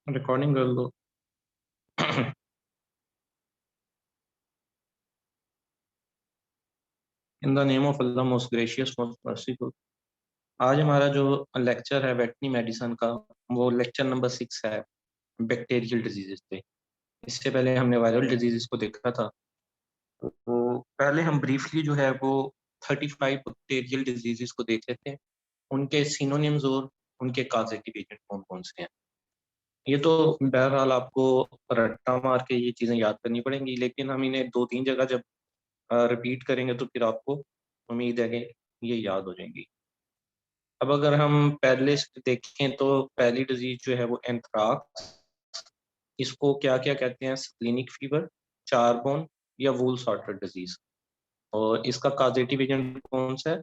Recording कर लो। In the name of Allah most gracious most merciful. आज हमारा जो लेक्चर है वेटरनरी मेडिसिन का, वो लेक्चर नंबर 6 है, बैक्टीरियल डिजीजेस पे। इससे पहले हमने वायरल डिजीजेस को देखा था। तो पहले हम ब्रीफली जो है वो 35 बैक्टीरियल डिजीजेस को देख लेते हैं, उनके सिनोनिम्स और उनके काजेटिव एजेंट कौन कौन से हैं। ये तो बहरहाल आपको रट्टा मार के ये चीज़ें याद करनी पड़ेंगी, लेकिन हम इन्हें 2-3 जगह जब रिपीट करेंगे तो फिर आपको उम्मीद है कि ये याद हो जाएंगी। अब अगर हम पहले से देखें तो पहली डिजीज जो है वो एंथ्राक्स। इसको क्या क्या कहते हैं? स्प्लिनिक फीवर, चारबोन या वूल सॉर्टर डिजीज। और इसका काजेटिव एजेंट कौन सा है?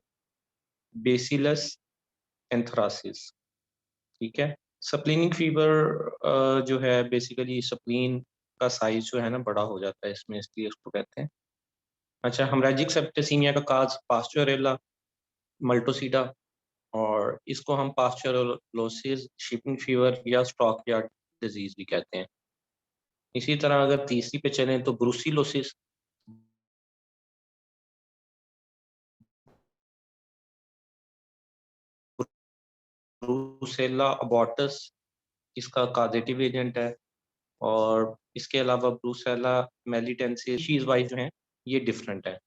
Bacillus anthracis. ठीक है। स्प्लिनिक फीवर जो है बेसिकली स्प्लीन का साइज जो है ना बड़ा हो जाता है इसमें, इसलिए उसको कहते हैं। अच्छा, हेमरेजिक सेप्टिसिमिया का काज पास्चुरेला मल्टोसीडा, और इसको हम पास्चुरोलोसिस, शिपिंग फीवर या स्टॉक यार्ड डिजीज भी कहते हैं। इसी तरह अगर तीसरी पे चलें तो ब्रूसिलोसिस, ब्रूसेला अबॉर्टस इसका काजेटिव एजेंट है। और इसके अलावा ब्रूसेला मेलिटेंसिस चीज वाइज जो है ये डिफरेंट है।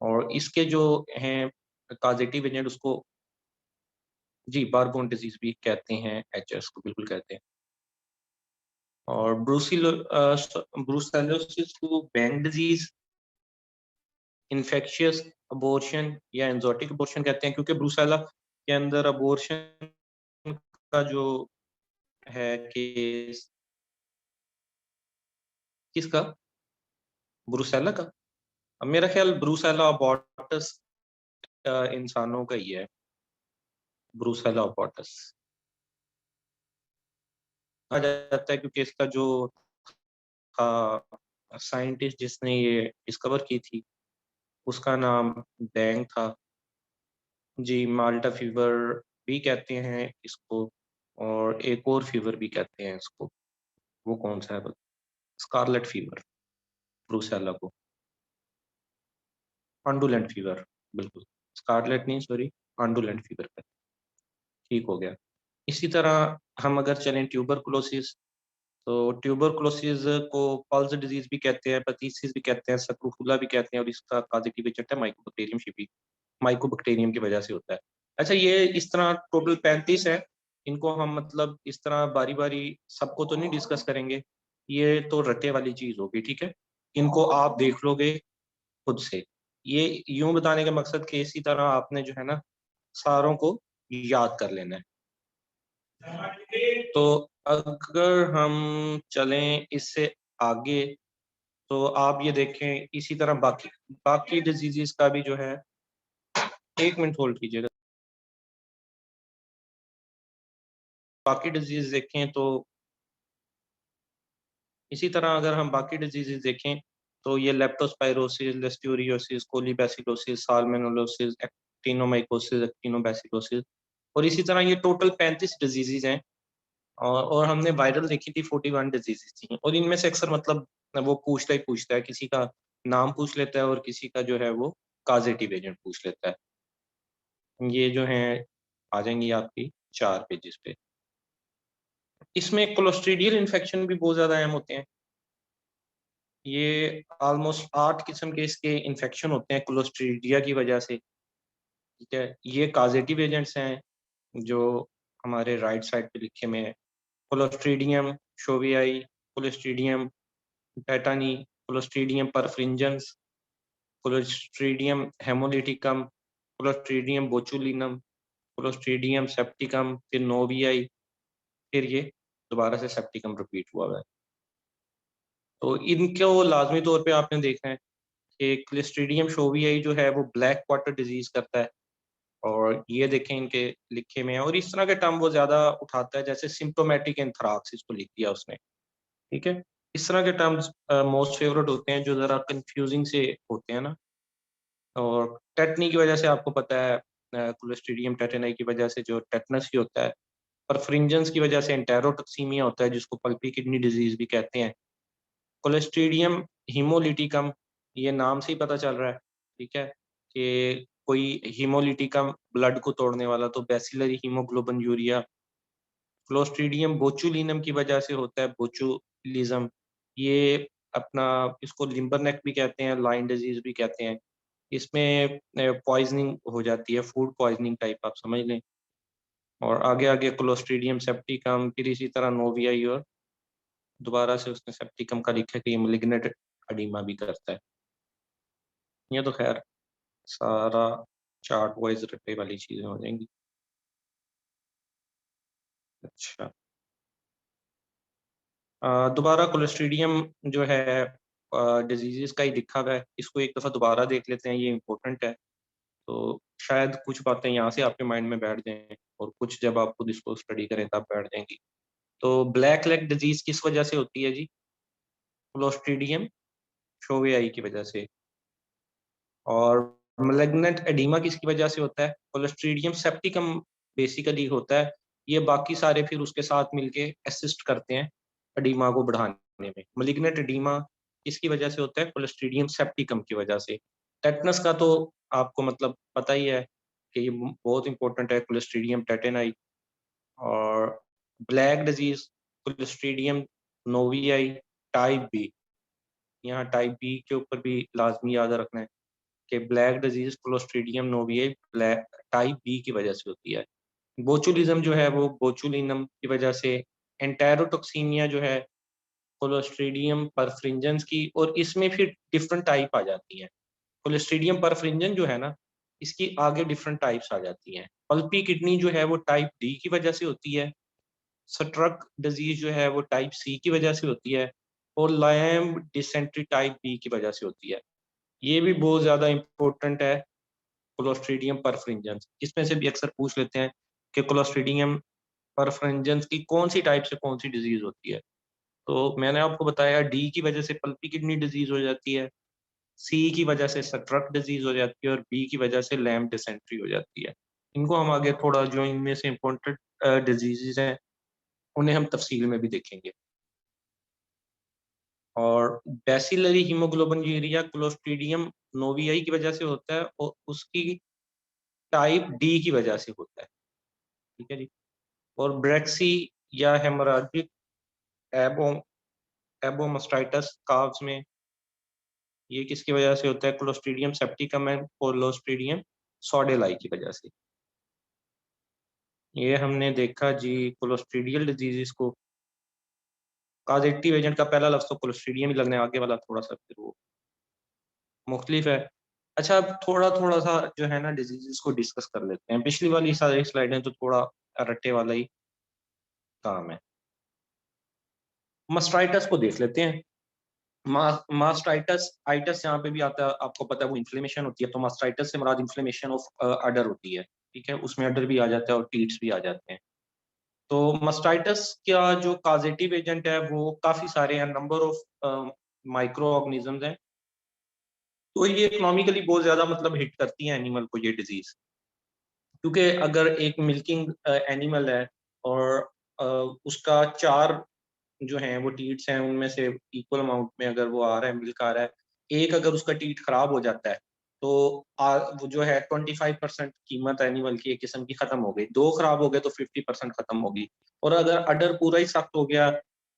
और इसके जो हैं काजेटिव एजेंट उसको जी बारबोन डिजीज भी कहते हैं, एचएस को बिल्कुल कहते हैं। और ब्रूसेलोसिस को बैंग डिजीज, इन्फेक्शियस अबॉर्शन या एंजोटिक अबॉर्शन कहते हैं, क्योंकि ब्रूसेला के अंदर अबॉर्शन का जो है केस, किसका? ब्रूसेला का। अब मेरा ख्याल ब्रूसेला अबॉर्टस इंसानों का ही है, ब्रूसेला अबॉर्टस कहा जाता है, क्योंकि इसका जो था साइंटिस्ट जिसने ये डिस्कवर की थी उसका नाम डेंग था। जी, माल्टा फीवर भी कहते हैं इसको, और एक और फीवर भी कहते हैं इसको। वो कौन सा है? स्कारलेट फीवर, ब्रूसेला को। पांडुलेंट फीवर, बिल्कुल। स्कारलेट नहीं, सॉरी, पांडुलेंट फीवर का। ठीक हो गया। इसी तरह हम अगर चलें ट्यूबरकुलोसिस, तो ट्यूबरकुलोसिस को पल्स डिजीज भी कहते हैं, पथीसिस भी कहते हैं, सक्रूफुला भी कहते हैं, और इसका काजेटिव एजेंट है माइकोबैक्टीरियम शिपी। माइकोबैक्टीरियम की वजह से होता है। अच्छा, ये इस तरह टोटल 35 है। इनको हम मतलब इस तरह बारी बारी सबको तो नहीं डिस्कस करेंगे, ये तो रट्टे वाली चीज होगी, ठीक है। इनको आप देख लोगे खुद से। ये यूं बताने का मकसद कि इसी तरह आपने जो है ना सारों को याद कर लेना है। तो अगर हम चलें इससे आगे, तो आप ये देखें इसी तरह बाकी बाकी डिजीजेस का भी जो है, 1 मिनट होल्ड कीजिएगा। बाकी डिजीज देखें तो इसी तरह अगर हम बाकी डिजीजेज देखें तो ये लेप्टोस्पायरोसिस, लिस्टूरियोसिस, कोलीबैसिलोसिस, साल्मोनेलोसिस, एक्टिनोमाइकोसिस, एक्टिनोबैसिलोसिस, और इसी तरह ये टोटल 35 डिजीजेज हैं। और हमने वायरल देखी थी 41 डिजीजेज थी, और इनमें से अक्सर मतलब वो पूछता है, किसी का नाम पूछ लेता है और किसी का जो है वो काजेटिव एजेंट पूछ लेता है। ये जो है आ जाएंगी आपकी 4 पेजेस पे। इसमें क्लोस्ट्रीडियल इन्फेक्शन भी बहुत ज्यादा अहम होते हैं। ये ऑलमोस्ट 8 किस्म के इसके इन्फेक्शन होते हैं क्लोस्ट्रीडिया की वजह से। ठीक है, ये काजेटिव एजेंट्स हैं जो हमारे राइट साइड पे लिखे में है। Clostridium chauvoei, Clostridium tetani, Clostridium perfringens, Clostridium haemolyticum, Clostridium botulinum, Clostridium septicum, फिर नोवियाई, फिर ये दोबारा से सेप्टिकम रिपीट हुआ है। तो इनको लाजमी तौर पे आपने देखना है कि क्लिस्ट्रीडियम शोवियाई जो है वो ब्लैक वाटर डिजीज करता है, और ये देखें इनके लिखे में है। और इस तरह के टर्म वो ज्यादा उठाता है, जैसे सिम्प्टोमेटिक एंथ्राक्स इसको लिख दिया उसने। ठीक है, इस तरह के टर्म्स मोस्ट फेवरेट होते हैं जो जरा कंफ्यूजिंग से होते हैं ना। और टेटनी की वजह से आपको पता है, क्लोस्ट्रीडियम टेटेनाई की वजह से जो टेटनस ही होता है, परफ्रिंजेंस की वजह से एंटेरोटॉक्सीमिया होता है, जिसको पल्पी किडनी डिजीज भी कहते हैं। कोलेस्ट्रीडियम हीमोलिटिकम, ये नाम से ही पता चल रहा है, ठीक है, कि कोई हीमोलिटिकम ब्लड को तोड़ने वाला, तो बैसिलरी हीमोग्लोबिन यूरिया। क्लोस्ट्रीडियम बोचुलिनम की वजह से होता है बोचुलिज्म, ये अपना, इसको लिम्बर नेक भी कहते हैं, लाइन डिजीज भी कहते हैं। इसमें पॉइजनिंग हो जाती है, फूड पॉइजनिंग टाइप आप समझ लें। और आगे आगे क्लोस्ट्रीडियम सेप्टिकम, फिर इसी तरह नोवियाई, और दोबारा से उसने सेप्टिकम का लिखा है कि ये मलिग्नेंट एडिमा भी करता है। ये तो खैर सारा चार्ट वाइज रटे वाली चीजें हो जाएंगी। अच्छा, दोबारा क्लोस्ट्रीडियम जो है डिजीजेस का ही लिखा हुआ है, इसको एक दफ़ा दोबारा देख लेते हैं, ये इम्पोर्टेंट है। तो शायद कुछ बातें यहाँ से आपके माइंड में बैठ जाएं, और कुछ जब आप खुद इसको स्टडी करें तब बैठ जाएंगी। तो ब्लैक लेग डिजीज किस वजह से होती है जी? क्लोस्ट्रीडियम शोवेआई की वजह से। और मलिग्नेंट एडिमा किसकी वजह से होता है? क्लोस्ट्रीडियम सेप्टिकम बेसिकली होता है। ये बाकी सारे फिर उसके साथ मिलके असिस्ट करते हैं एडिमा को बढ़ाने में। मलिग्नेंट एडिमा किसकी वजह से होता है? क्लोस्ट्रीडियम सेप्टिकम की वजह से। टेटनस का तो आपको मतलब पता ही है कि ये बहुत इंपॉर्टेंट है, क्लोस्ट्रीडियम टेटेनाई। और black disease Clostridium novyi type B, यहाँ टाइप बी के ऊपर भी लाजमी याद रखना है कि black disease Clostridium novyi black type B की वजह से होती है। बोचुलिज्म जो है वो बोचुलिनम की वजह से। एंटेरोटॉक्सीमिया जो है क्लोस्ट्रीडियम परफ्रिंजेंस की, और इसमें फिर डिफरेंट टाइप आ जाती है। क्लोस्ट्रीडियम परफ्रिंजेंस जो है ना, इसकी आगे डिफरेंट टाइप्स आ जाती हैं। पल्पी किडनी जो है वो टाइप डी की वजह से होती है। स्ट्रक डिजीज जो है वो टाइप सी की वजह से होती है। और लाइम डिसेंट्री टाइप बी की वजह से होती है। ये भी बहुत ज्यादा इंपॉर्टेंट है, क्लोस्ट्रीडियम परफ्रिंजेंस। इसमें से भी अक्सर पूछ लेते हैं कि क्लोस्ट्रीडियम परफ्रिंजेंस की कौन सी टाइप से कौन सी डिजीज होती है। तो मैंने आपको बताया डी की वजह से पल्पी किडनी डिजीज हो जाती है, सी की वजह से स्ट्रक डिजीज हो जाती है, और बी की वजह से लैम डिसेंट्री हो जाती है। इनको हम आगे थोड़ा, जो इनमें से इम्पोर्टेंट डिजीजेज हैं, उन्हें हम तफसील में भी देखेंगे। और बैसिलरी हीमोग्लोबिन क्लोस्ट्रीडियम नोवियाई की वजह से होता है, और उसकी टाइप डी की वजह से होता है, ठीक है जी। और ब्रेक्सी या हेमोरेजिक एबो एबोमास्टाइटिस काव्स में, ये किसकी वजह से होता है? क्लोस्ट्रीडियम सेप्टिकम एंड क्लोस्ट्रीडियम सॉडेलाई की वजह से। ये हमने देखा जी क्लोस्ट्रीडियल डिजीजेस को। काजेटिव एजेंट का पहला लफ्ज तो क्लोस्ट्रीडियम ही लगने, आगे वाला थोड़ा सा फिर वो मुख्तलिफ है। अच्छा, अब थोड़ा थोड़ा सा जो है ना डिजीजेस को डिस्कस कर लेते हैं। पिछली वाली सारी स्लाइडें तो थोड़ा रट्टे वाला ही काम है। मास्टाइटिस को देख लेते हैं। मास्टाइटिस आइटिस यहाँ पे भी आता है, आपको पता है वो इन्फ्लेमेशन होती है। तो मास्टाइटिस से मुराद इन्फ्लेमेशन ऑफ अडर होती है, ठीक है, उसमें अडर भी आ जाता है और टीट्स भी आ जाते हैं। तो मास्टाइटिस का जो काजेटिव एजेंट है वो काफी सारे हैं, नंबर ऑफ माइक्रो ऑर्गेनिजम्स हैं। तो ये इकोनॉमिकली बहुत ज्यादा मतलब हिट करती है एनिमल को ये डिजीज, क्योंकि अगर एक मिल्किंग एनिमल है और उसका चार जो हैं वो टीट्स हैं, उनमें से इक्वल अमाउंट में अगर वो आ रहा है, मिल्क आ रहा है, एक अगर उसका टीट खराब हो जाता है, तो वो जो है 25% कीमत एनिमल की एक किस्म की खत्म हो गई। दो खराब हो गए तो 50% खत्म होगी। और अगर अडर पूरा ही सख्त हो गया,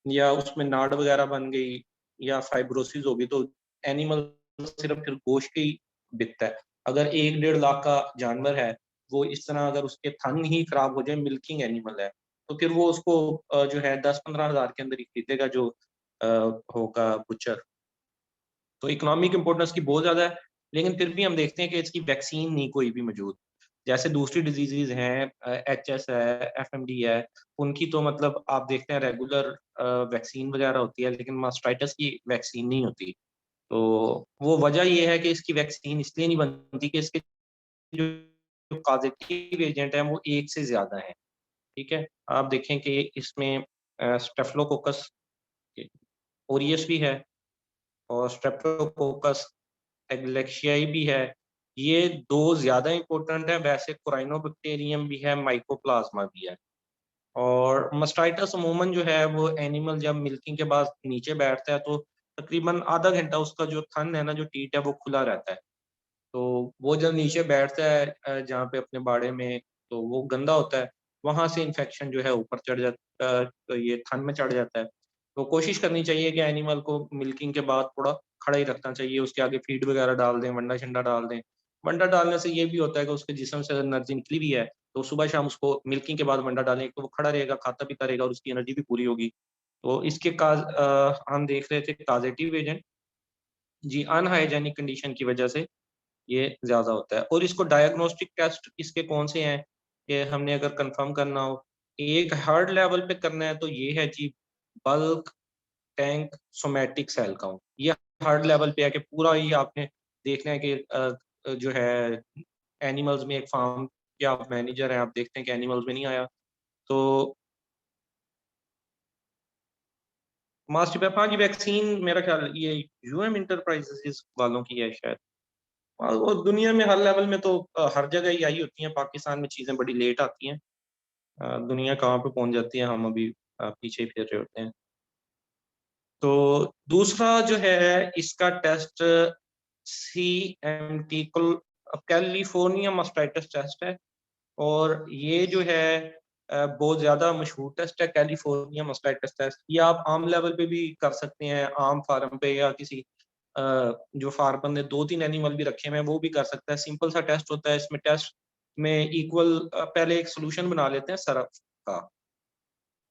या उसमें नाड़ वगैरह बन गई, या फाइब्रोसिस होगी, तो एनिमल सिर्फ फिर गोश्त ही बिकता है। अगर 1-1.5 लाख का जानवर है, वो इस तरह अगर उसके थन ही खराब हो जाए, मिल्किंग एनिमल है, तो फिर वो उसको जो है 10-15 हजार के अंदर ही खरीदेगा जो अ, होगा बुचर। तो इकोनॉमिक इम्पोर्टेंस की बहुत ज्यादा है। लेकिन फिर भी हम देखते हैं कि इसकी वैक्सीन नहीं कोई भी मौजूद। जैसे दूसरी डिजीजेज हैं, एचएस है, एफएमडी है, उनकी तो मतलब आप देखते हैं रेगुलर वैक्सीन वगैरह होती है, लेकिन मास्टाइटिस की वैक्सीन नहीं होती। तो वो वजह ये है कि इसकी वैक्सीन इसलिए नहीं बनती कि इसके जो पॉजिटिव एजेंट हैं वो एक से ज्यादा है, ठीक है। आप देखें कि इसमें स्टेफलोकोकस ओरियस भी है, और स्ट्रेप्टोकोकस एग्लेक्शियाई भी है। ये दो ज्यादा इंपॉर्टेंट है। वैसे कोराइनोबैक्टीरियम भी है, माइकोप्लाज्मा भी है। और मास्टाइटिस अमूमन जो है वो एनिमल जब मिल्किंग के बाद नीचे बैठता है तो तकरीबन आधा घंटा उसका जो थन है ना, जो टीट है, वो खुला रहता है। तो वो जब नीचे बैठता है जहाँ पे अपने बाड़े में, तो वो गंदा होता है, वहां से इन्फेक्शन जो है ऊपर चढ़ जाता तो ये थन में चढ़ जाता है। तो कोशिश करनी चाहिए कि एनिमल को मिल्किंग के बाद थोड़ा खड़ा ही रखना चाहिए, उसके आगे फीड वगैरह डाल दें, वंडा शंडा डाल दें। वंडा डालने से ये भी होता है कि उसके जिस्म से एनर्जी निकली भी है, तो सुबह शाम उसको मिल्किंग के बाद वंडा डालें, तो वो खड़ा रहेगा, खाता पीता रहेगा और उसकी एनर्जी भी पूरी होगी। तो इसके हम देख रहे थे कॉजेटिव एजेंट जी, अनहाइजेनिक कंडीशन की वजह से ये ज़्यादा होता है। और इसको डायग्नोस्टिक टेस्ट इसके कौन से हैं कि हमने अगर कंफर्म करना हो, एक हार्ड लेवल पे करना है तो ये है जी, bulk tank somatic cell count. ये हार्ड लेवल पे है कि पूरा ही आपने देखना है कि जो है एनिमल्स में, एक फार्म के आप मैनेजर हैं, आप देखते हैं कि एनिमल्स में नहीं आया तो मास्टिपेप, हाँ जी, वैक्सीन मेरा ख्याल ये यूएम इंटरप्राइजेज वालों की है शायद। और दुनिया में हर लेवल में तो हर जगह ही आई होती हैं, पाकिस्तान में चीज़ें बड़ी लेट आती हैं। दुनिया कहाँ पे पहुंच जाती है, हम अभी पीछे ही फिर रहे होते हैं। तो दूसरा जो है इसका test CMT California mastitis test है। और ये जो है बहुत ज़्यादा मशहूर टेस्ट है, कैलिफोर्निया मास्टाइटिस टेस्ट। ये आप आम लेवल पे भी कर सकते हैं, आम फार्म पे या किसी जो फार्मर ने 2-3 एनिमल भी रखे हुए हैं वो भी कर सकता है। सिंपल सा टेस्ट होता है। इसमें टेस्ट में इक्वल पहले एक सॉल्यूशन बना लेते हैं सरफ का,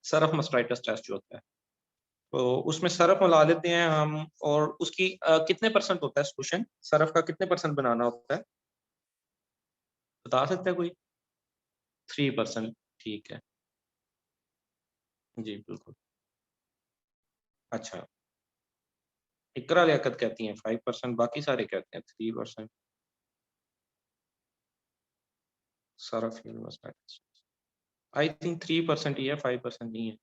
सरफ मास्टाइटिस टेस्ट जो होता है। तो उसमें सरफ मिला लेते हैं हम। और उसकी कितने परसेंट होता है सॉल्यूशन, सरफ का कितने परसेंट बनाना होता है, बता सकता है कोई? 3%। ठीक है। जी बिल्कुल। अच्छा, इकरा लियाकत कहती हैं 5%, बाकी सारे कहते हैं 3%। सरफ आई थिंक 3% ही है, 5% नहीं है।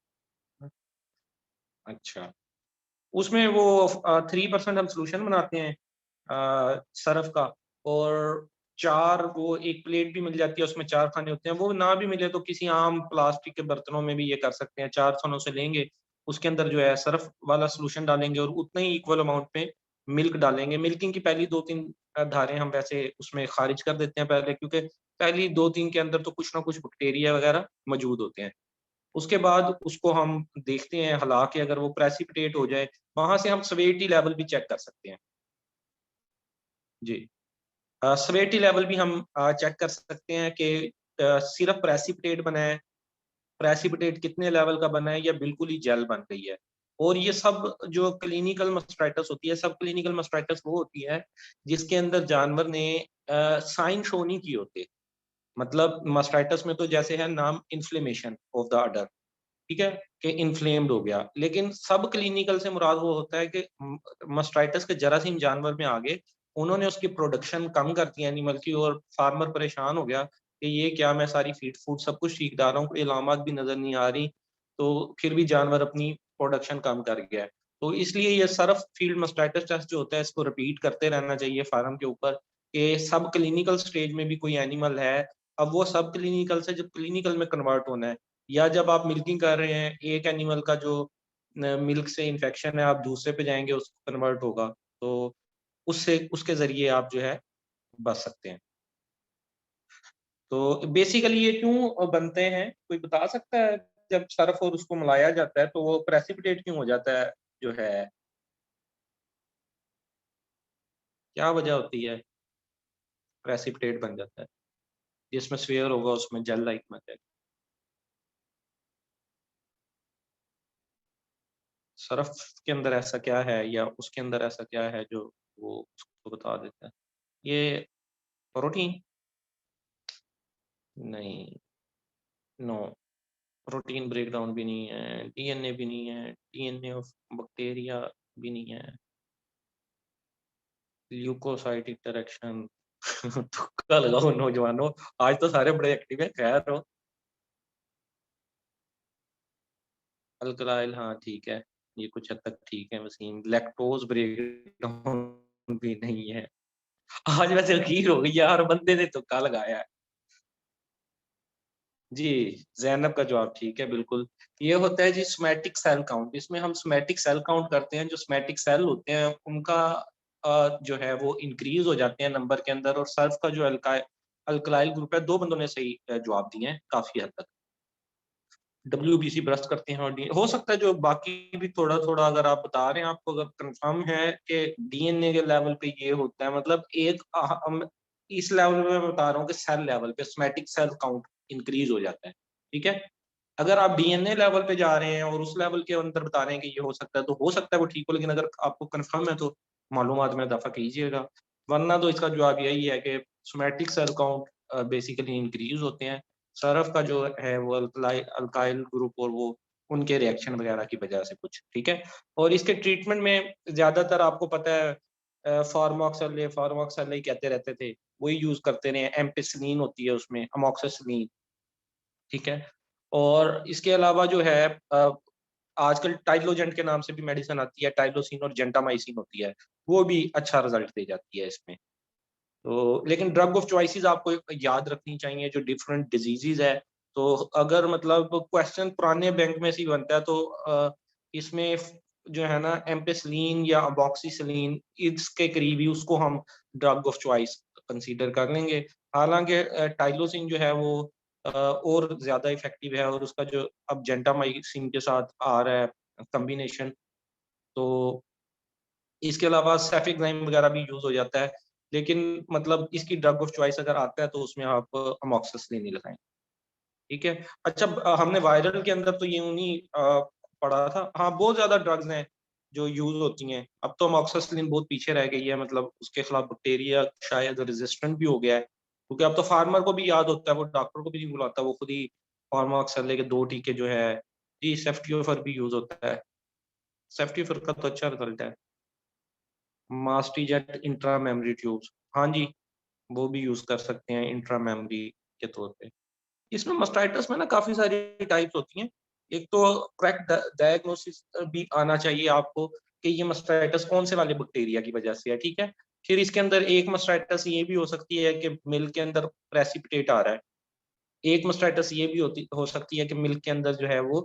अच्छा, उसमें वो 3% हम सॉल्यूशन बनाते हैं सरफ का। और 4 वो एक प्लेट भी मिल जाती है, उसमें 4 खाने होते हैं। वो ना भी मिले तो किसी आम प्लास्टिक के बर्तनों में भी ये कर सकते हैं। 4 खानों से लेंगे, उसके अंदर जो है सरफ वाला सॉल्यूशन डालेंगे और उतना ही इक्वल अमाउंट में मिल्क डालेंगे। मिल्किंग की पहली 2-3 धारें हम वैसे उसमें खारिज कर देते हैं पहले, क्योंकि पहली 2-3 के अंदर तो कुछ ना कुछ बैक्टीरिया वगैरह मौजूद होते हैं। उसके बाद उसको हम देखते हैं हिला के, अगर वो प्रेसिपिटेट हो जाए, वहाँ से हम सवेटी लेवल भी चेक कर सकते हैं। जी। सवेटी लेवल भी हम चेक कर सकते हैं कि सिर्फ प्रेसिपिटेट बना है, प्रेसिपिटेट कितने लेवल का बना है या बिल्कुल ही जेल बन गई है। और ये सब जो क्लिनिकल मास्टाइटिस होती है, सब क्लिनिकल मास्टाइटिस वो होती है जिसके अंदर जानवर ने साइन शो नहीं किए होते। मतलब मास्टाइटिस में तो जैसे है नाम, इन्फ्लेमेशन ऑफ द अडर, ठीक है, कि इन्फ्लेम्ड हो गया। लेकिन सब क्लिनिकल से मुराद वो होता है कि मास्टाइटिस के जरासीम जानवर में आ गए, उन्होंने उसकी प्रोडक्शन कम कर दी एनिमल की, और फार्मर परेशान हो गया कि ये क्या, मैं सारी फीड फूड सब कुछ ठीक डाल रहा हूँ, कोई अलामत भी नजर नहीं आ रही, तो फिर भी जानवर अपनी प्रोडक्शन कम कर गया है। तो इसलिए ये सरफ फील्ड मास्टाइटिस टेस्ट जो होता है, इसको रिपीट करते रहना चाहिए फार्म के ऊपर, कि सब क्लिनिकल स्टेज में भी कोई एनिमल है। अब वो सब क्लिनिकल से जब क्लिनिकल में कन्वर्ट होना है, या जब आप मिल्किंग कर रहे हैं एक एनिमल का जो मिल्क से इन्फेक्शन है, आप दूसरे पे जाएंगे उसको कन्वर्ट होगा, तो उससे उसके जरिए आप जो है बच सकते हैं। तो बेसिकली ये क्यों बनते हैं, कोई बता सकता है? जब सर्फ और उसको मिलाया जाता है तो वो प्रेसिपिटेट क्यों हो जाता है, जो है क्या वजह होती है प्रेसिपिटेट बन जाता है? जिसमें स्फीयर होगा उसमें जेल लाइक बन जाएगा। सर्फ के अंदर ऐसा क्या है या उसके अंदर ऐसा क्या है जो वो उसको बता देता है? ये प्रोटीन? नहीं, नो, प्रोटीन ब्रेकडाउन भी नहीं है, डीएनए भी नहीं है, डीएनए ऑफ बैक्टीरिया भी नहीं है, ल्यूकोसाइट इंटरेक्शन। तुक्का लगाओ नौजवानों, आज तो सारे बड़े एक्टिव हैं। खैर हो, अल्कलाइल, हाँ ठीक है, ये कुछ हद तक ठीक है वसीम। लैक्टोज ब्रेकडाउन भी नहीं है। आज वैसे अखीर हो गई यार, बंदे ने तुक्का लगाया है। जी, ज़ैनब का जवाब ठीक है, बिल्कुल। ये होता है जी सोमैटिक सेल काउंट। इसमें हम सोमैटिक सेल काउंट करते हैं, जो सोमैटिक सेल होते हैं उनका जो है वो इंक्रीज़ हो जाते हैं नंबर के अंदर, और सर्फ का जो अल्काइल ग्रुप है, 2 बंदों ने सही जवाब दिए हैं काफ़ी हद तक। डब्ल्यूबीसी ब्रस्ट करते हैं, और डी हो सकता है जो बाकी भी थोड़ा-थोड़ा अगर आप बता रहे हैं, आपको अगर कन्फर्म है कि डीएनए के लेवल पे ये होता है, मतलब एक इस लेवल में मैं बता रहा हूँ कि सेल लेवल पे सोमैटिक सेल काउंट इंक्रीज़ हो जाता है, ठीक है? अगर आप डीएनए लेवल पे जा रहे हैं और उस लेवल के अंदर बता रहे हैं कि ये हो सकता है, तो हो सकता है वो ठीक हो, लेकिन अगर आपको कन्फर्म है तो मालूमात में इज़ाफ़ा कीजिएगा। वरना तो इसका जवाब यही है कि somatic cell count basically increase होते हैं। सरफ का जो है वो अल्काइल ग्रुप और वो उनके रिएक्शन वगैरह की वजह से कुछ, ठीक है? और इसके ट्रीटमेंट में ज़्यादातर आपको पता है फॉर्मोक्सिल ही कहते रहते थे, वही यूज़ करते रहे हैं। एम्पिसिलिन होती है उसमें, अमोक्सिसिलिन, ठीक है? और इसके अलावा जो है आजकल टाइलोजेंट के नाम से भी मेडिसिन आती है, टाइलोसिन और जेंटामाइसिन होती है, वो भी अच्छा रिज़ल्ट दे जाती है इसमें। तो लेकिन ड्रग ऑफ चॉइसेस आपको याद रखनी चाहिए, जो डिफरेंट डिजीज़ेज़ है। तो अगर मतलब क्वेश्चन पुराने बैंक में से ही बनता है, तो इसमें जो है ना एम्पिसिलिन या अमोक्सिसिलिन, इसके करीब ही उसको हम ड्रग ऑफ चॉइस कंसीडर कर लेंगे। हालाँकि टाइलोसिन जो है वो और ज़्यादा इफ़ेक्टिव है, और उसका जो अब जेंटामाइसिन के साथ आ रहा है कॉम्बिनेशन, तो इसके अलावा सेफिक्साइम वगैरह भी यूज़ हो जाता है। लेकिन मतलब इसकी ड्रग ऑफ चॉइस अगर आता है तो उसमें आप अमोक्सिसिलिन ही लगाएँ, ठीक है? अच्छा, हमने वायरल के अंदर तो यूँ नहीं पढ़ा था। हाँ, बहुत ज़्यादा ड्रग्स हैं जो यूज़ होती हैं। अब तो अमोक्सिसिलिन बहुत पीछे रह गई है, मतलब उसके खिलाफ बैक्टीरिया शायद रेज़िस्टेंट भी हो गया है। क्योंकि अब तो फार्मर को भी याद होता है, वो डॉक्टर को भी नहीं बुलाता, वो खुद ही फार्माक्सिले के 2 टीके जो है जी, सेफ्टियोफर भी यूज़ होता है। सेफ्टियोफर का तो अच्छा रिज़ल्ट है। मास्टीजेट इंट्रा मेमोरी ट्यूब्स, हाँ जी, वो भी यूज़ कर सकते हैं इंट्रा मेमोरी के तौर पे। इसमें मास्टाइटिस में ना काफ़ी सारी टाइप्स होती हैं। एक तो करेक्ट डायग्नोसिस भी आना चाहिए आपको कि ये मास्टाइटिस कौन से वाले बैक्टीरिया की वजह से है, ठीक है? फिर इसके अंदर एक मास्टाइटिस ये भी हो सकती है कि मिल्क के अंदर प्रेसिपिटेट आ रहा है। एक मास्टाइटिस ये भी हो सकती है कि मिल्क के अंदर जो है वो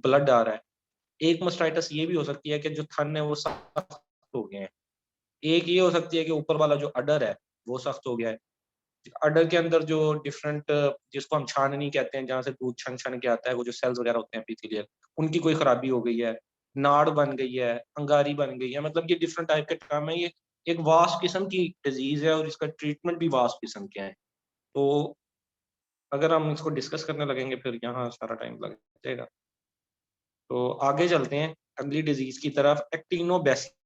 ब्लड आ रहा है। एक मास्टाइटिस ये भी हो सकती है कि जो थन है वो सख्त हो गए हैं। एक ये हो सकती है कि ऊपर वाला जो अडर है, वो सख्त हो गया है। अडर के अंदर जो डिफरेंट जिसको हम छाननी कहते हैं, जहाँ से दूध छन-छन के आता है, वो जो सेल्स वगैरह होते हैं एपिथेलियल, उनकी कोई खराबी हो गई है, नाड़ बन गई है, अंगारी बन गई है, मतलब ये डिफरेंट टाइप के टर्म है। ये एक वास्ट किस्म की डिज़ीज़ है और इसका ट्रीटमेंट भी वास्ट किस्म के हैं। तो अगर हम इसको डिस्कस करने लगेंगे फिर यहाँ सारा टाइम लग जाएगा। तो आगे चलते हैं अगली डिज़ीज़ की तरफ, एक्टिनोबैक्टीरियम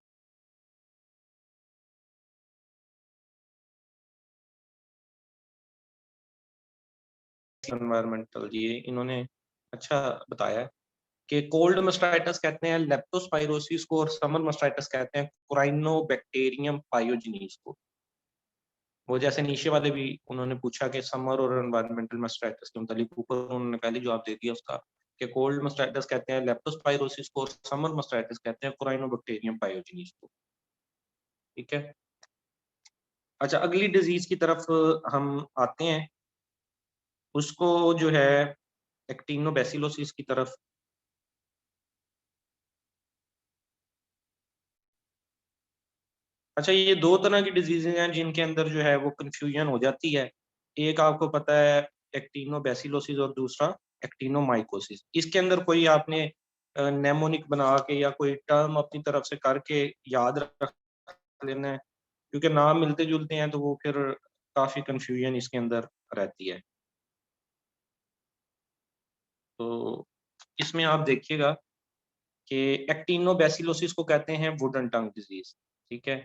एनवायरमेंटल, ये इन्होंने अच्छा बताया है कि कोल्ड मास्टाइटिस कहते हैं लेप्टोस्पाइरोसिस को, और समर मास्टाइटिस कहते हैं कोराइनोबैक्टीरियम पायोजेनिस को। वो जैसे नीचे वाले भी उन्होंने पूछा कि समर और एनवायरमेंटल मास्टाइटिस के मुतालिक, ऊपर उन्होंने पहले जवाब दे दिया उसका कि कोल्ड मास्टाइटिस कहते हैं लेप्टोस्पाइरोसिस को, और समर मास्टाइटिस कहते हैं कोराइनोबैक्टीरियम पायोजेनिस को, ठीक है? अच्छा, अगली डिज़ीज़ की तरफ हम आते हैं, उसको जो है एक्टिनोबैसिलोसिस की तरफ। अच्छा, ये 2 तरह की डिज़ीज़ेज़ हैं जिनके अंदर जो है वो कन्फ्यूज़न हो जाती है। एक आपको पता है एक्टिनोबैसिलोसिस, और दूसरा एक्टिनोमाइकोसिस। इसके अंदर कोई आपने नेमोनिक बना के या कोई टर्म अपनी तरफ से करके याद रख लेना है, क्योंकि नाम मिलते-जुलते हैं तो वो फिर काफ़ी कन्फ्यूज़न इसके अंदर रहती है। तो इसमें आप देखिएगा कि एक्टिनोबैसिलोसिस को कहते हैं वुडन टंग डिज़ीज़, ठीक है?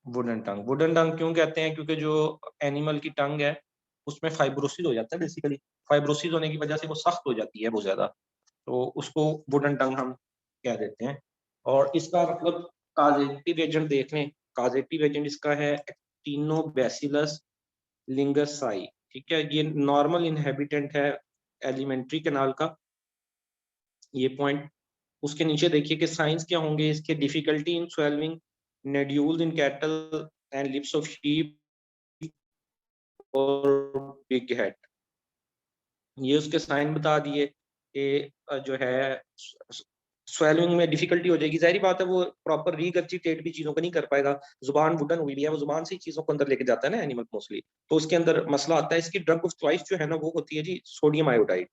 वुडन टंग क्यों कहते हैं? क्योंकि जो एनिमल की टंग है, उसमें फाइब्रोसिस हो जाता है बेसिकली। फाइब्रोसिस होने की वजह से वो सख्त हो जाती है बहुत ज़्यादा, तो उसको वुडन टंग हम कह देते हैं। और इसका मतलब कॉज़ेटिव एजेंट देख लें, कॉज़ेटिव एजेंट इसका है एक्टिनोबैसिलस लिंगरसाई, ठीक है? ये नॉर्मल इन्हेबिटेंट है एलिमेंट्री कैनाल का, ये पॉइंट। उसके नीचे देखिए कि साइन्स क्या होंगे इसके, difficulty in स्वेलविंग, nodules in cattle and lips of sheep और बिग हेड। ये उसके साइन बता दिए कि जो है स्वेलिंग में डिफिकल्टी हो जाएगी, जाहिर बात है वो प्रॉपर रीगर्जिटेट भी चीजों को नहीं कर पाएगा, जुबान वुडन हुई भी है, वो जुबान से ही चीजों को अंदर लेके जाता है ना एनिमल मोस्टली, तो उसके अंदर मसला आता है। इसकी ड्रग ऑफ चॉइस जो है ना वो होती है जी सोडियम आयोडाइड।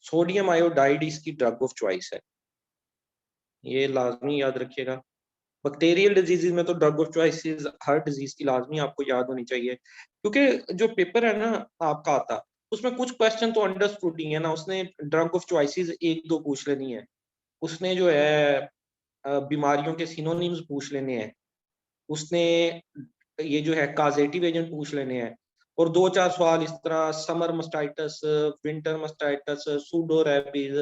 सोडियम आयोडाइड इसकी ड्रग ऑफ चॉइस है, ये लाजमी याद रखिएगा। बैक्टीरियल डिजीज में तो drug of choice her disease की लाजमी आपको याद होनी चाहिए, क्योंकि जो पेपर है ना आपका आता, उसमें कुछ क्वेश्चन तो अंडरस्टूड ही है ना, उसने ड्रग ऑफ चॉइसेस एक दो पूछ लेनी है, उसने जो है बीमारियों के सिनोनिम्स पूछ लेने हैं, उसने ये जो है काजेटिव एजेंट पूछ लेने हैं, और दो चार सवाल इस तरह summer मस्टाइटस, winter मस्टाइटस, pseudo rabies,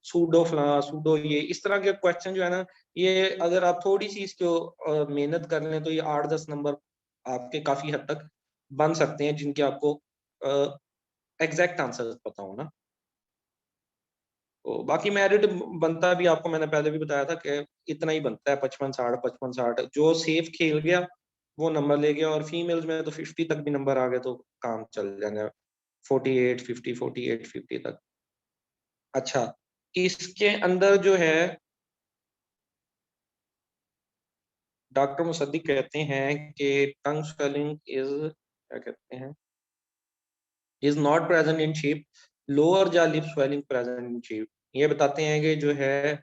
pseudo फला, सूडो ये, इस तरह के क्वेश्चन जो है ना, ये अगर आप थोड़ी सी इसको मेहनत कर लें तो ये 8-10 नंबर आपके काफी हद तक बन सकते हैं, जिनके आपको एग्जैक्ट आंसर पता हो ना। तो बाकी मेरिट बनता भी आपको मैंने पहले भी बताया था कि इतना ही बनता है, 55-60, 55-60, जो सेफ खेल गया वो नंबर ले गया, और फीमेल्स में तो 50 तक भी नंबर आ गए तो काम चल जाएगा, 48-50, 48-50 तक। अच्छा, इसके अंदर जो है डॉक्टर मुसद्दिक कहते हैं कि टंग स्वेलिंग इज, क्या कहते हैं, is not present in sheep, lower jaw lip swelling present in sheep. ये बताते हैं कि जो है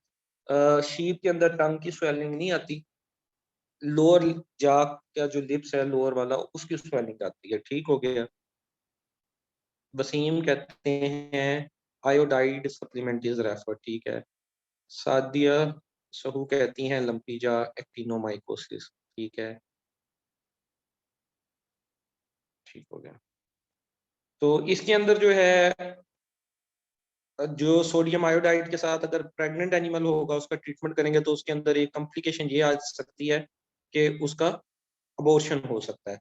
शीप के अंदर टंग की स्वेलिंग नहीं आती, लोअर जा का जो लिप्स है लोअर वाला उसकी स्वेलिंग आती है। ठीक हो गया। वसीम कहते हैं आयोडाइड सप्लीमेंट इज रेफर, ठीक है। सादिया सहू कहती हैं लंपीजा एक्टिनोमाइकोसिस, ठीक है, ठीक हो गया। तो इसके अंदर जो है जो सोडियम आयोडाइड के साथ अगर प्रेग्नेंट एनिमल होगा उसका ट्रीटमेंट करेंगे तो उसके अंदर एक कॉम्प्लिकेशन ये आ सकती है कि उसका अबॉर्शन हो सकता है।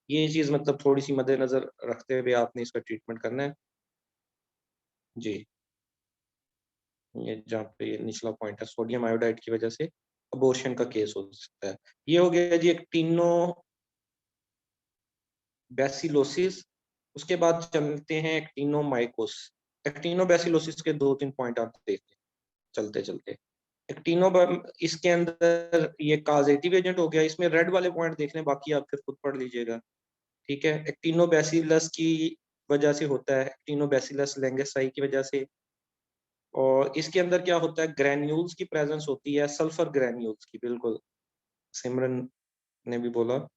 ये चीज मतलब थोड़ी सी मद्देनजर रखते हुए आपने इसका ट्रीटमेंट करना है जी। ये जहाँ पे ये निचला पॉइंट है, सोडियम आयोडाइड की वजह से अबॉर्शन का केस हो सकता है। ये हो गया जी एक्टिनो बैसिलोसिस। उसके बाद चलते हैं एक्टिनोमाइकोस। एक्टिनोबैसिलोसिस के 2-3 पॉइंट आप देखते हैं चलते चलते। एक्टिनो इसके अंदर ये काजेटिव एजेंट हो गया, इसमें रेड वाले पॉइंट देख लें, बाकी आप फिर खुद पढ़ लीजिएगा, ठीक है। एक्टिनोबैसिलस की वजह से होता है, एक्टिनोबैसिलस लैंगिसाई की वजह से। और इसके अंदर क्या होता है, ग्रैन्यूल्स की प्रेजेंस होती है, सल्फर ग्रैन्यूल्स की, बिल्कुल सिमरन ने भी बोला,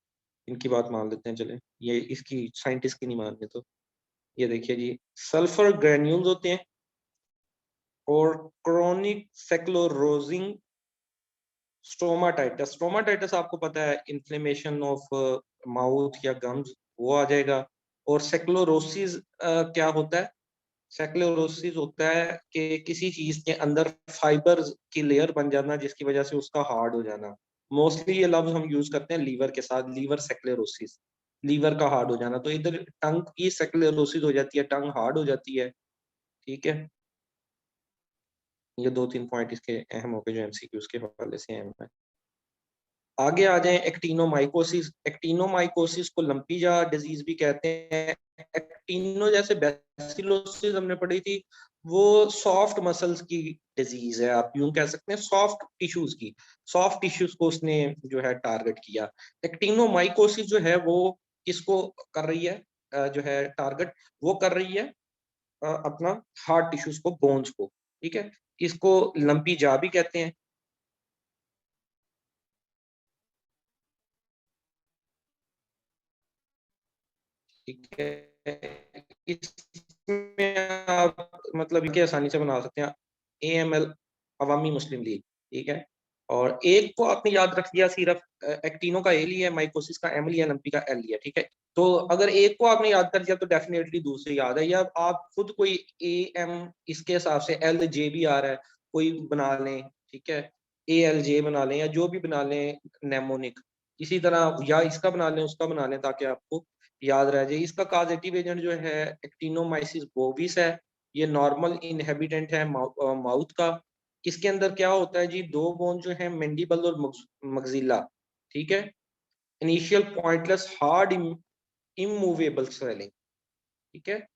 इनकी बात मान लेते हैं चले, ये इसकी साइंटिस्ट की नहीं मानते तो। ये देखिए जी, सल्फर ग्रैन्यूल्स होते हैं, और क्रोनिक सेक्लोरोजिंग स्टोमाटाइटस। स्टोमाटाइटस आपको पता है इन्फ्लेमेशन ऑफ माउथ या गम्स, वो आ जाएगा। और सेक्लोरोसिस क्या होता है, सेक्लोरोसिस होता है कि किसी चीज के अंदर फाइबर की लेयर बन जाना जिसकी वजह से उसका हार्ड हो जाना। मोस्टली ये लफ्ज हम यूज करते हैं लीवर के साथ, लीवर सेक्लेरोसिस, लीवर का हार्ड हो जाना। तो इधर टंग की सेक्लेरोसिस हो जाती है, टंग हार्ड हो जाती है, ठीक है। ये 2-3 पॉइंट इसके अहम हो गए जो एमसीक्यूज के हवाले से अहम है। आगे आ जाए एक्टिनोमाइकोसिस। एक्टिनोमाइकोसिस को लंपीजा डिजीज भी कहते हैं। एक्टिनो जैसे बैसिलोसिस हमने पढ़ी थी, वो सॉफ्ट मसल्स की डिजीज है, आप यूं कह सकते हैं सॉफ्ट टिश्यूज की, सॉफ्ट टिश्यूज को उसने जो है टारगेट किया। एक्टिनोमाइकोसिस जो है वो किसको कर रही है, जो है टारगेट वो कर रही है अपना हार्ट टिश्यूज को, बोन्स को, ठीक है। इसको लंपी जा भी कहते हैं, ठीक है। इसमें आप मतलब इनके आसानी से बना सकते हैं AML, अवामी मुस्लिम लीग, ठीक है। और एक को आपने याद रख लिया सिर्फ, एक्टिनो का A लिया, माइकोसिस का M लिया, लंपी का L लिया, ठीक है। तो अगर एक को आपने याद कर दिया तो डेफिनेटली दूसरी याद है, या आप खुद कोई AM इसके हिसाब से LJ भी आ रहा है कोई बना लें, ठीक है, ALJ बना लें या जो भी बना लें नेमोनिक, इसी तरह या इसका बना लें उसका बना लें ताकि आपको याद रह जाए। इसका काजेटिव एजेंट जो है एक्टिनोमाइसिस बोविस है, ये नॉर्मल इनहेबिटेंट है माउथ का। इसके अंदर क्या होता है जी, दो बोन जो है मेंडिबल और मगजिला, ठीक है। Initial pointless hard immovable swelling, ठीक है।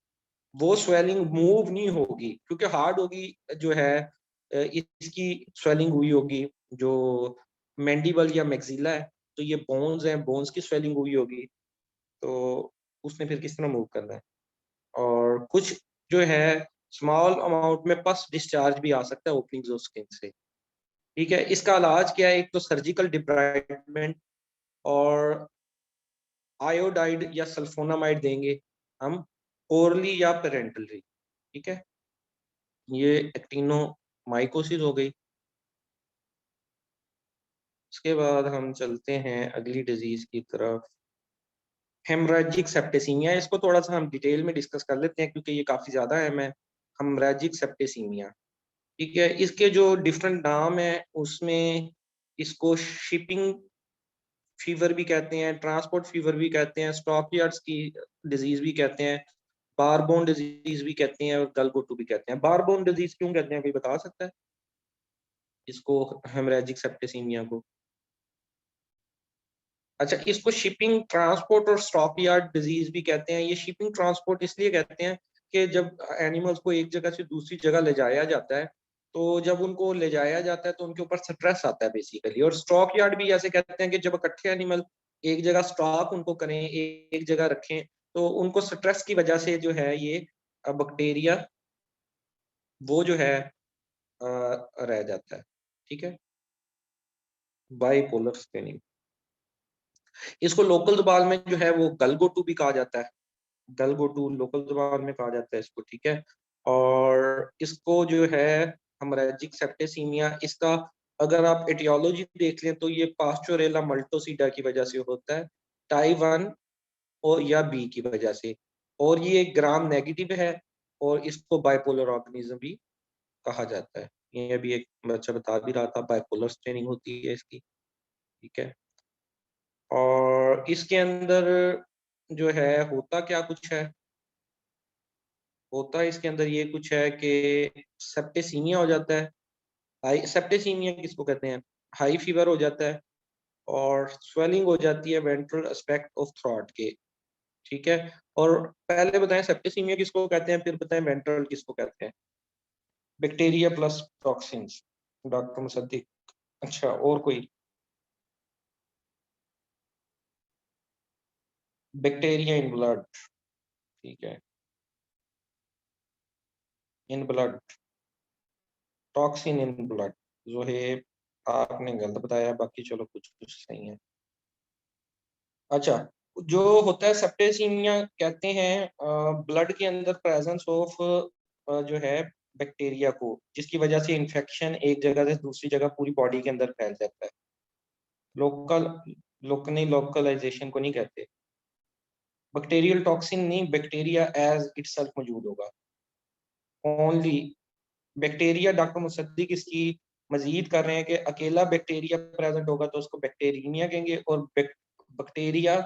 वो स्वेलिंग मूव नहीं होगी क्योंकि हार्ड होगी जो है, इसकी स्वेलिंग हुई होगी जो मैंडिबल या मैक्सिला है, तो ये बोन्स हैं, बोन्स की स्वेलिंग हुई होगी, तो उसने फिर किस तरह मूव करना है। और कुछ जो है स्मॉल अमाउंट में पस डिस्चार्ज भी आ सकता है ओपनिंग ऑफ स्किन से। ठीक है, इसका इलाज क्या है? एक तो सर्जिकल डिब्राइडमेंट और आयोडाइड या सल्फोनामाइड देंगे हम, ओरली या पेरेंटली। ठीक है, ये एक्टिनोमाइकोसिस हो गई। उसके बाद हम चलते हैं अगली डिजीज की तरफ, हेमरेजिक सेप्टेसीमिया। इसको थोड़ा सा हम डिटेल में डिस्कस कर लेते हैं क्योंकि ये काफी ज्यादा अहम है। हेमरेजिक सेप्टेसीमिया, ठीक है, इसके जो डिफरेंट नाम है उसमें इसको शिपिंग फीवर भी कहते हैं, ट्रांसपोर्ट फीवर भी कहते हैं, स्टॉक यार्ड्स की डिजीज भी कहते हैं, बारबोन डिजीज भी कहते हैं और गलगोटू भी कहते हैं। बारबोन डिजीज क्यों कहते हैं, कोई बता सकता है इसको, हेमरेजिक सेप्टेसीमिया को? अच्छा, इसको शिपिंग ट्रांसपोर्ट और स्टॉक यार्ड डिजीज भी कहते हैं। ये शिपिंग ट्रांसपोर्ट इसलिए कहते हैं कि जब एनिमल्स को एक जगह से दूसरी जगह ले जाया जाता है, तो जब उनको ले जाया जाता है तो उनके ऊपर स्ट्रेस आता है बेसिकली। और स्टॉक यार्ड भी ऐसे कहते हैं कि जब इकट्ठे एनिमल एक जगह स्टॉक उनको करें, एक जगह रखें, तो उनको स्ट्रेस की वजह से जो है ये बैक्टीरिया वो जो है रह जाता है। ठीक है, बाइपोलर स्टेनिंग। इसको लोकल जुबान में जो है वो गलगोटू भी कहा जाता है, गलगोटू लोकल जुबान में कहा जाता है इसको। ठीक है, और इसको जो है हेमरेजिक सेप्टेसीमिया, इसका अगर आप एटियोलॉजी देख लें तो ये पास्चोरेला मल्टोसिडा की वजह से होता है, टाइप 1 और या बी की वजह से, और ये ग्राम नेगेटिव है, और इसको बाइपोलर ऑर्गेनिज्म भी कहा जाता है। ये अभी एक बच्चा बता भी रहा था, बाइपोलर स्ट्रेनिंग होती है इसकी। ठीक है, और इसके अंदर जो है होता क्या कुछ है, होता है इसके अंदर ये कुछ है कि सेप्टेसीमिया हो जाता है। हाई सेप्टेसीमिया किसको कहते हैं? हाई फीवर हो जाता है और स्वेलिंग हो जाती है वेंट्रल एस्पेक्ट ऑफ थ्रॉट के। ठीक है, और पहले बताएं सेप्टेसीमिया किसको कहते हैं, फिर बताएं वेंट्रल किसको कहते हैं। Bacteria plus toxins, doctor Mossadegh. अच्छा, और कोई? बैक्टीरिया इन ब्लड, ठीक है, in blood, toxin in blood. जो है आपने गलत बताया, बाकी चलो कुछ कुछ सही है। अच्छा, जो होता है सेप्टेसीमिया कहते हैं ब्लड के अंदर प्रेजेंस ऑफ जो है बैक्टीरिया को, जिसकी वजह से इन्फेक्शन एक जगह से दूसरी जगह पूरी बॉडी के अंदर फैल जाता है। लोकल लोकल लोकलाइजेशन को नहीं कहते। बैक्टीरियल टॉक्सिन नहीं, बैक्टीरिया एज इटसेल्फ मौजूद होगा ओनली। बैक्टीरिया, डॉक्टर मुसद्दिक इसकी मजीद कर रहे हैं कि अकेला बैक्टीरिया प्रेजेंट होगा तो उसको बैक्टीरियमिया कहेंगे, और बैक्टीरिया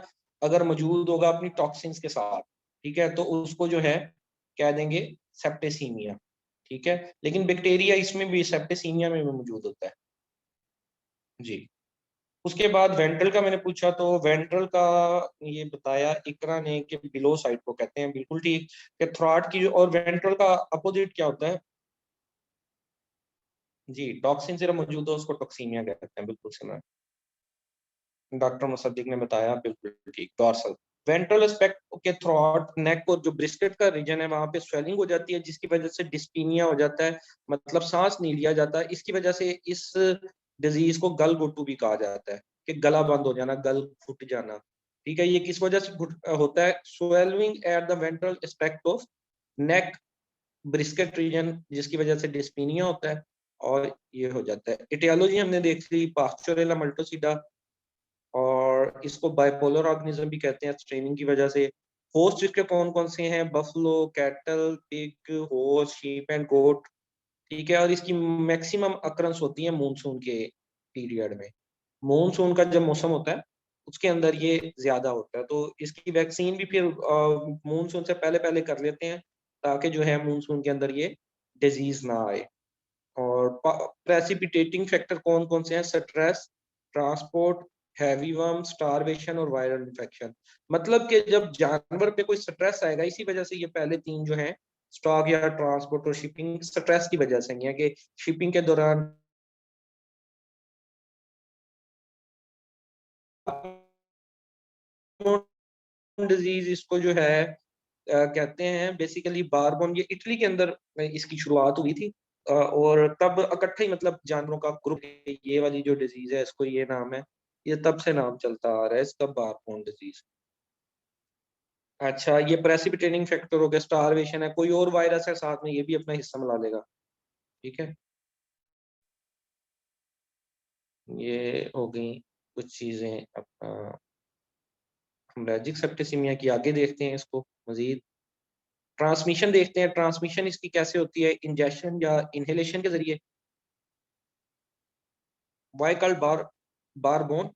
अगर मौजूद होगा अपनी टॉक्सिन्स के साथ, ठीक है, तो उसको जो है कह देंगे सेप्टेसीमिया। ठीक है, लेकिन बैक्टीरिया इसमें भी, सेप्टेसीमिया में भी मौजूद होता है। जी, उसके बाद वेंट्रल का मैंने पूछा, तो वेंट्रल का ये बताया इकरा ने कि बिलो साइड को कहते हैं, बिल्कुल ठीक। कि थ्रॉट की और वेंट्रल का अपोजिट क्या होता है? जी, टॉक्सिन सिर्फ मौजूद हो उसको टॉक्सीमिया कहते हैं, बिल्कुल सुना। डॉक्टर मुसद्दिक ने बताया, बिल्कुल ठीक। डॉर्सल वेंट्रल एस्पेक्ट के थ्रॉट नेक और जो ब्रिस्केट का रीजन है वहां पे स्वेलिंग हो जाती है, जिसकी वजह से डिस्पीनिया हो जाता है, मतलब सांस नहीं लिया जाता है। इसकी वजह से इस डिजीज को गल घुटू भी कहा जाता है, कि गला बंद हो जाना, गल फुट जाना। ठीक है, ये किस वजह से होता है? Swelling at the ventral aspect of neck brisket region, जिसकी वजह से डिस्पीनिया होता है, और ये हो जाता है। इटियोलॉजी हमने देख ली, पास्चोरेला मल्टोसिडा, और इसको बाइपोलर ऑर्गेनिज्म भी कहते हैं स्ट्रेनिंग की वजह से। होस्ट इसके कौन कौन से हैं? Buffalo, cattle, pig, horse, sheep and goat. ठीक है, और इसकी मैक्सिमम अक्रंस होती है मूनसून के पीरियड में। मूनसून का जब मौसम होता है उसके अंदर ये ज्यादा होता है, तो इसकी वैक्सीन भी फिर मूनसून से पहले पहले कर लेते हैं, ताकि जो है मूनसून के अंदर ये डिजीज ना आए। और प्रेसिपिटेटिंग फैक्टर कौन कौन से हैं? Stress, transport, heavy worm, starvation और वायरल इन्फेक्शन। मतलब कि जब जानवर पे कोई स्ट्रेस आएगा, इसी वजह से ये पहले तीन जो हैं, स्टॉक या ट्रांसपोर्ट और शिपिंग, स्ट्रेस की वजह से है कि शिपिंग के दौरान डिजीज इसको जो है कहते हैं बेसिकली बारबोन। ये इटली के अंदर इसकी शुरुआत हुई थी और तब इकट्ठे ही मतलब जानवरों का ग्रुप, ये वाली जो डिजीज है इसको ये नाम है, ये तब से नाम चलता आ रहा है इसका, बारबोन डिजीज। अच्छा, ये प्रेसिपिटेटिंग फैक्टर हो गया, स्टारवेशन है, कोई और वायरस है साथ में, ये भी अपना हिस्सा मिला लेगा। ठीक है, ये हो गई कुछ चीजें। अपना हेमोरेजिक सेप्टिसिमिया की आगे देखते हैं इसको मजीद। ट्रांसमिशन देखते हैं, ट्रांसमिशन इसकी कैसे होती है, इंजेक्शन या इनहेलेशन के जरिए। Why called barbone.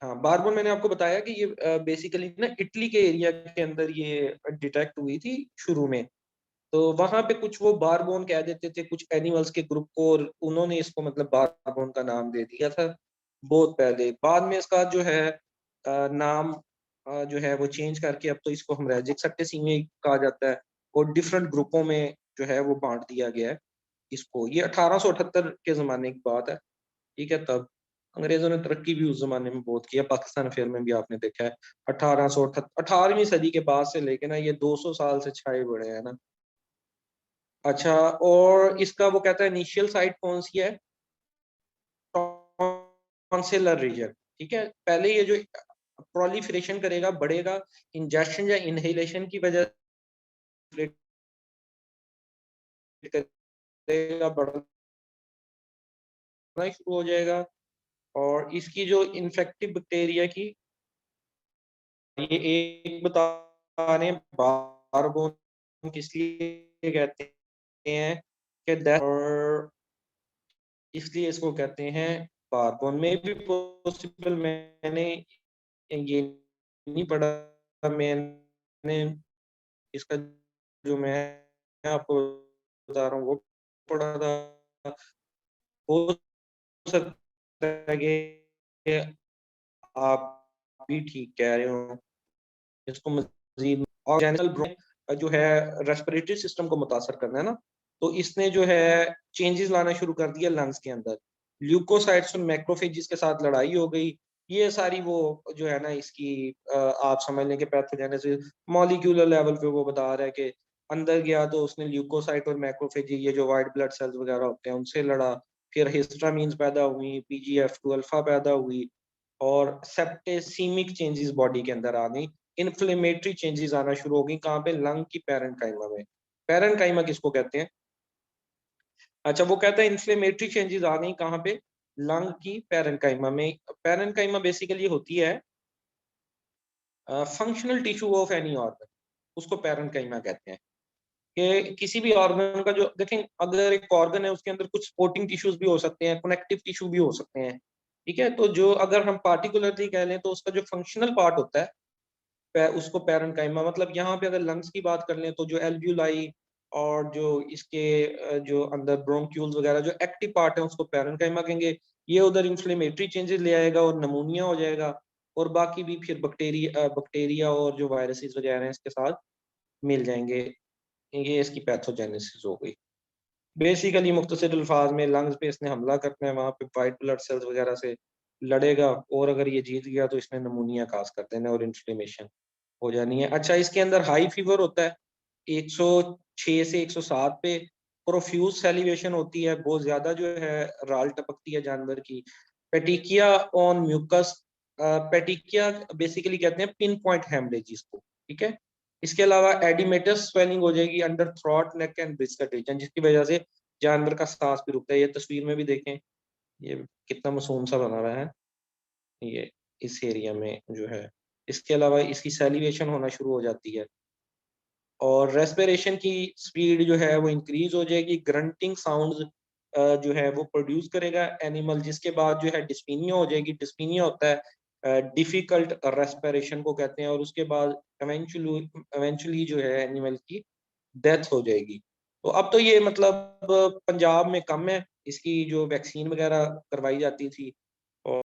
हाँ, बारबोन मैंने आपको बताया कि ये बेसिकली ना इटली के एरिया के अंदर ये डिटेक्ट हुई थी शुरू में। तो वहां पे कुछ वो बारबोन कह देते थे कुछ एनिमल्स के ग्रुप को, और उन्होंने इसको मतलब बारबोन का नाम दे दिया था बहुत पहले। बाद में इसका जो है नाम जो है वो चेंज करके अब तो इसको हेमोरेजिक सेप्टिसिमिया कहा जाता है, और डिफरेंट ग्रुपों में जो है वो बांट दिया गया है इसको। ये 1878 के जमाने की बात है। ठीक है, तब अंग्रेजों ने तरक्की भी उस जमाने में बहुत किया, पाकिस्तान अफेयर में भी आपने देखा है। 1818वीं सदी के बाद से लेके ना ये 200 साल से छाए बड़े हैं ना। अच्छा, और इसका वो कहता है इनिशियल साइट कौन सी है, टॉन्सिलर रीजन। ठीक है, पहले ये जो प्रोलिफरेशन करेगा, बढ़ेगा, इंजेक्शन या इनहेलेशन की वजह से करेगा, बढ़ना शुरू हो जाएगा। और इसकी जो इन्फेक्टिव बैक्टीरिया की, ये एक बता रहे हैं बारबोन किस लिए कहते हैं कि और इसलिए इसको कहते हैं बारबोन। में भी पॉसिबल, मैंने ये नहीं पढ़ा, मैंने इसका जो मैं आपको बता रहा हूँ वो पढ़ा था। हो सकता है कि आप भी ठीक कह रहे हो, इसको मजीद और जनरल जो है रेस्पिरेटरी सिस्टम को मुतासर करना है ना, तो इसने जो है चेंजेस लाना शुरू कर दिया लंग्स के अंदर। ल्यूकोसाइट्स और मैक्रोफेजिस के साथ लड़ाई हो गई। ये सारी वो जो है ना इसकी आप समझ लें कि पैथोजेनेसिस मॉलिक्यूलर लेवल पे वो बता रहा है कि अंदर गया तो उसने ल्यूकोसाइट और मैक्रोफेज, ये जो वाइट ब्लड सेल्स वगैरह होते हैं, उनसे लड़ा। फिर हिस्टामीन्स पैदा हुई, पीजीएफ2 अल्फा पैदा हुई, और सेप्टेसीमिक चेंजेस बॉडी के अंदर आ गई। इन्फ्लेमेटरी चेंजेस आना शुरू हो गई, कहाँ पे, लंग की पैरेंकाइमा में। पैरेंकाइमा किसको कहते हैं? अच्छा, वो कहता है इन्फ्लेमेटरी चेंजेस आ गई कहाँ पे, लंग की पैरेंकाइमा में। पैरेंकाइमा बेसिकली होती है functional tissue of any organ, उसको पैरेंकाइमा कहते हैं। कि किसी भी ऑर्गन का जो देखें, अगर एक ऑर्गन है उसके अंदर कुछ सपोर्टिंग टिश्यूज भी हो सकते हैं, कनेक्टिव टिश्यू भी हो सकते हैं। ठीक है, तो जो अगर हम पार्टिकुलरली कह लें तो उसका जो फंक्शनल पार्ट होता है उसको पैरेंकाइमा, मतलब यहाँ पे अगर लंग्स की बात कर लें तो जो एल्व्यूलाई और जो इसके जो अंदर ब्रोंक्यूल्स वगैरह जो एक्टिव पार्ट है उसको पैरेंकाइमा कहेंगे। ये उधर इन्फ्लेमेटरी चेंजेस ले आएगा और नमूनिया हो जाएगा, और बाकी भी फिर बैक्टीरिया और जो वायरसेस वगैरह हैं इसके साथ मिल जाएंगे। ये इसकी पैथोजेनेसिस हो गई। बेसिकली मुख्तसर अल्फाज में लंग्स पे इसने हमला करना है, वहां पे वाइट ब्लड सेल्स वगैरह से लड़ेगा, और अगर ये जीत गया तो इसने नमूनिया काज कर देना और इन्फ्लेमेशन हो जानी है। अच्छा, इसके अंदर हाई फीवर होता है 106 से 107 पे। प्रोफ्यूज सेलिवेशन होती है, बहुत ज्यादा जो है राल टपकती है जानवर की। पेटिकिया ऑन म्यूकस, पेटिकिया बेसिकली कहते हैं पिन पॉइंट हेमरेज इसको। ठीक है, इसके अलावा एडिमेटस स्वेलिंग हो जाएगी under throat, neck and brisket region, जिसकी वजह से जानवर का सांस भी रुकता है। ये तस्वीर में भी देखें, ये कितना मासूम सा बना हुआ है ये इस एरिया में जो है। इसके अलावा इसकी सेलिवेशन होना शुरू हो जाती है, और रेस्पिरेशन की स्पीड जो है वो इंक्रीज हो जाएगी। ग्रंटिंग साउंड्स जो है वो प्रोड्यूस करेगा एनिमल, जिसके बाद जो है डिस्पीनिया हो जाएगी। डिस्पीनिया होता है डिफिकल्ट रेस्पिरेशन को कहते हैं, और उसके बाद इवेंचुअली जो है एनिमल की डेथ हो जाएगी। तो अब तो ये मतलब पंजाब में कम है, इसकी जो वैक्सीन वगैरह करवाई जाती थी